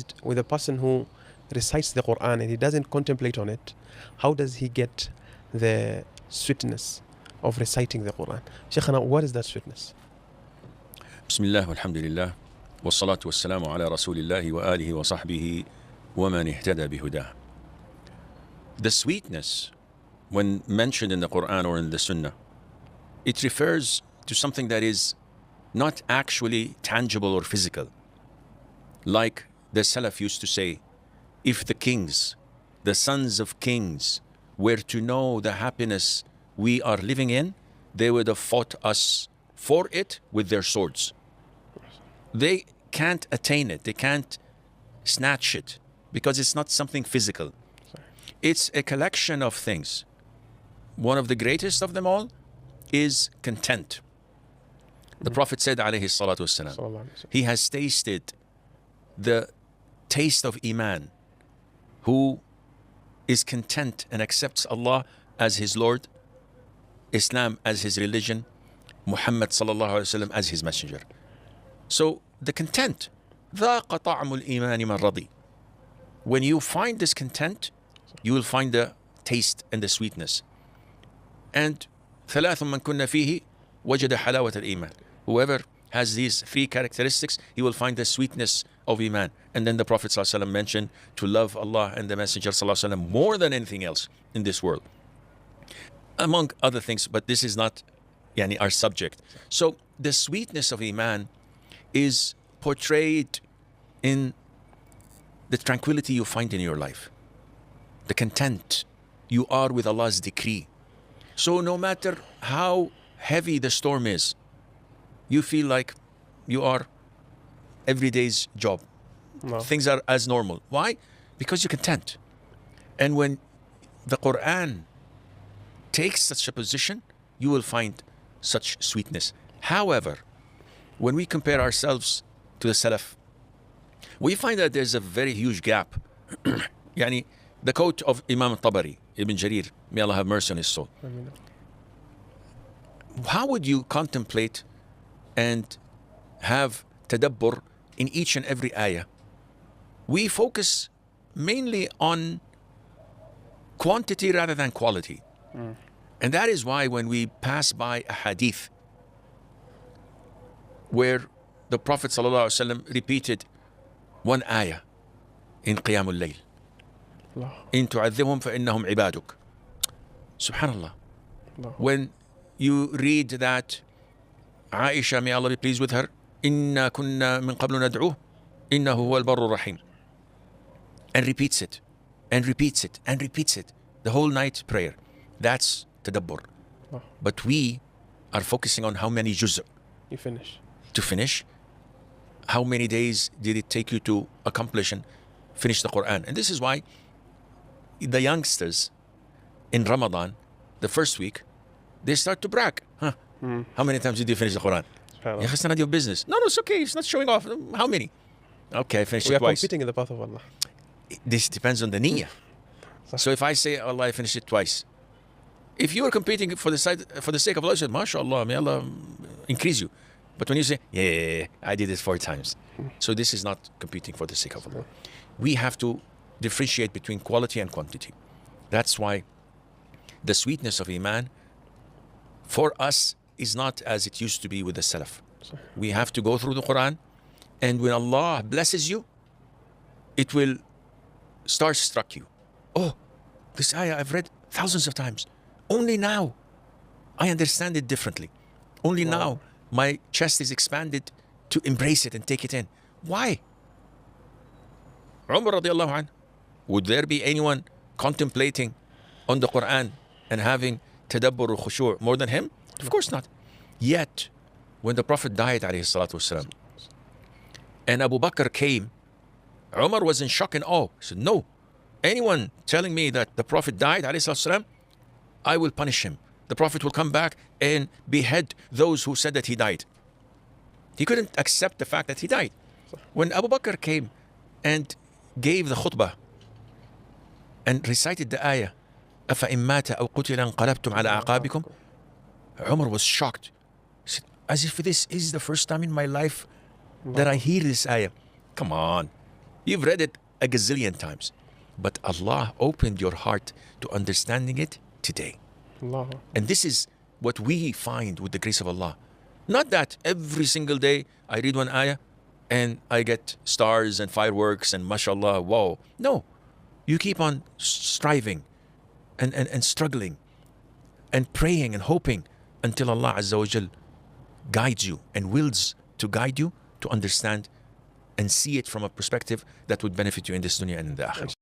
pleased with a person who recites the Quran and he doesn't contemplate on it, how does he get the sweetness of reciting the Quran? Shaykhana, what is that sweetness? Bismillah, walhamdulillah, wassalatu wassalamu ala rasulillahi wa alihi wa sahbihi wa man ihtada bihudah. The sweetness, when mentioned in the Quran or in the Sunnah, it refers to something that is not actually tangible or physical. Like the Salaf used to say, if the kings, the sons of kings, were to know the happiness we are living in, they would have fought us for it with their swords. They can't attain it, they can't snatch it, because it's not something physical. It's a collection of things. One of the greatest of them all is content. The Prophet said, alayhi salatu wassalam, he has tasted the taste of Iman, who is content and accepts Allah as his Lord, Islam as his religion, Muhammad sallallahu alayhi wa sallam as his messenger. So the content, ذَاقَ طَعْمُ الْإِيمَانِ مَنْ رَضِي. When you find this content, you will find the taste and the sweetness. And ثلاث من كنا فيه وجد حلاوة الإيمان. Whoever has these three characteristics, he will find the sweetness of Iman. And then the Prophet ﷺ mentioned to love Allah and the Messenger ﷺ more than anything else in this world, among other things, but this is not our subject. So the sweetness of Iman is portrayed in the tranquility you find in your life, the content you are with Allah's decree. So no matter how heavy the storm is, you feel like you are every day's job. No. Things are as normal. Why? Because you're content. And when the Quran takes such a position, you will find such sweetness. However, when we compare ourselves to the Salaf, we find that there's a very huge gap. The quote of Imam al-Tabari, Ibn Jarir, may Allah have mercy on his soul. How would you contemplate and have tadabbur in each and every ayah? We focus mainly on quantity rather than quality. And that is why when we pass by a hadith where the Prophet ﷺ repeated one ayah in Qiyamul Layl, إن تعذبهم فإنهم عبادك. Subhanallah. When you read that Aisha, may Allah be pleased with her, إنا كنا من قبل ندعوه إنه هو البر الرحيم, and repeats it and repeats it and repeats it, the whole night prayer. That's tadabbur. But we are focusing on how many juz You finish. to finish. How many days did it take you to accomplish and finish the Quran? And this is why the youngsters in Ramadan, the first week, they start to brag. How many times did you finish the Quran? It's none of your business. No, it's okay. It's not showing off. How many? Okay, I finished it twice. We are competing in the path of Allah. This depends on the niyyah. So if I say, Allah, I finished it twice. If you are competing for the sake of Allah, you said, MashaAllah, may Allah increase you. But when you say, yeah, I did it 4 times. So this is not competing for the sake of Allah. We have to differentiate between quality and quantity. That's why the sweetness of Iman for us is not as it used to be with the Salaf. We have to go through the Quran, and when Allah blesses you, it will starstruck you. Oh, this ayah I've read thousands of times. Only now I understand it differently. Only now my chest is expanded to embrace it and take it in. Why? Umar radiallahu anh, would there be anyone contemplating on the Quran and having tadabbur or khushu' more than him? Of course not. Yet, when the Prophet died, alayhi salatu wasalam, and Abu Bakr came, Umar was in shock and awe. He said, no, anyone telling me that the Prophet died, alayhi salatu wasalam, I will punish him. The Prophet will come back and behead those who said that he died. He couldn't accept the fact that he died. When Abu Bakr came and gave the khutbah and recited the ayah, أَفَإِن مَّاتَ أَوْ قُتِلَ انْقَلَبْتُمْ عَلَىٰ أَعْقَابِكُمْ, Umar was shocked. He said, as if this is the first time in my life that I hear this ayah. Come on. You've read it a gazillion times. But Allah opened your heart to understanding it today. Allah. And this is what we find with the grace of Allah. Not that every single day I read one ayah and I get stars and fireworks and mashallah, wow. No, you keep on striving and struggling and praying and hoping until Allah Azza wa Jal guides you and wills to guide you to understand and see it from a perspective that would benefit you in this dunya and in the akhirah.